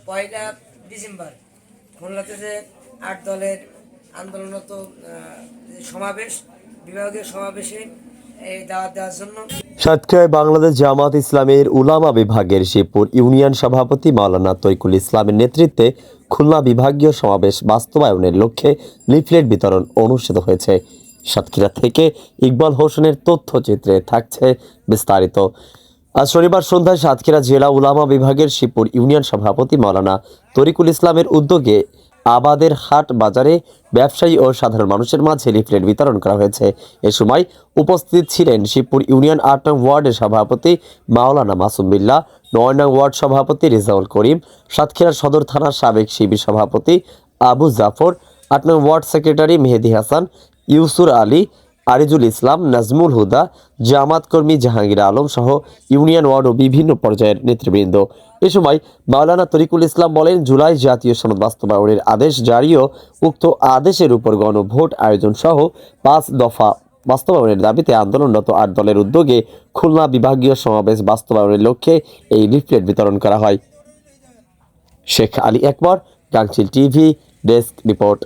পয়লা December খুলনাতে যে ৮ দলের আন্দোলনরত সমাবেশ, বিভাগীয় সমাবেশে এই দাওয়াত দেওয়ার জন্য সাতক্ষীরায় বাংলাদেশ জামাত ইসলামের উলামা বিভাগের শিবপুর ইউনিয়ন সভাপতি মাওলানা তরিকুল ইসলামের নেতৃত্বে খুলনা বিভাগীয় সমাবেশ বাস্তবায়নের লক্ষ্যে লিফলেট বিতরণ অনুষ্ঠিত হয়েছে। সাতক্ষীরা থেকে ইকবাল হোসেনের তথ্যচিত্রে থাকছে বিস্তারিত। আজ শনিবার সন্ধ্যায় সাতক্ষীরা জেলা উলামা বিভাগের শিবপুর ইউনিয়ন সভাপতি মাওলানা তরিকুল ইসলামের উদ্যোগে আবাদের হাট বাজারে ব্যবসায়ী ও সাধারণ মানুষের মাঝে লিফলেট বিতরণ করা হয়েছে। এ সময় উপস্থিত ছিলেন শিবপুর ইউনিয়ন ৮ নং ওয়ার্ডের সভাপতি মাওলানা মাসুম বিল্লাহ, ৯ নং ওয়ার্ড সভাপতি রেজাউল করিম, সাতক্ষীরা সদর থানার সাবেক শিবির সভাপতি আবু জাফর, ৮ নং ওয়ার্ড সেক্রেটারি মেহেদি হাসান, ইউসুর আলী, আরিজুল ইসলাম, নাজমুল হুদা, জামাত কর্মী জাহাঙ্গীর আলম সহ ইউনিয়ন ওয়ার্ড ও বিভিন্ন পর্যায়ের নেতৃবৃন্দ। এ সময় মাওলানা তরিকুল ইসলাম বলেন, জুলাই জাতীয় সনদ বাস্তবায়নের আদেশ জারি ও উক্ত আদেশের উপর গণভোট আয়োজন সহ ৫ দফা বাস্তবায়নের দাবিতে আন্দোলনরত ৮ দলের উদ্যোগে খুলনা বিভাগীয় সমাবেশ বাস্তবায়নের লক্ষ্যে এই লিফলেট বিতরণ করা হয়। শেখ আলী আকবর, গাংচিল টিভি, ডেস্ক রিপোর্ট।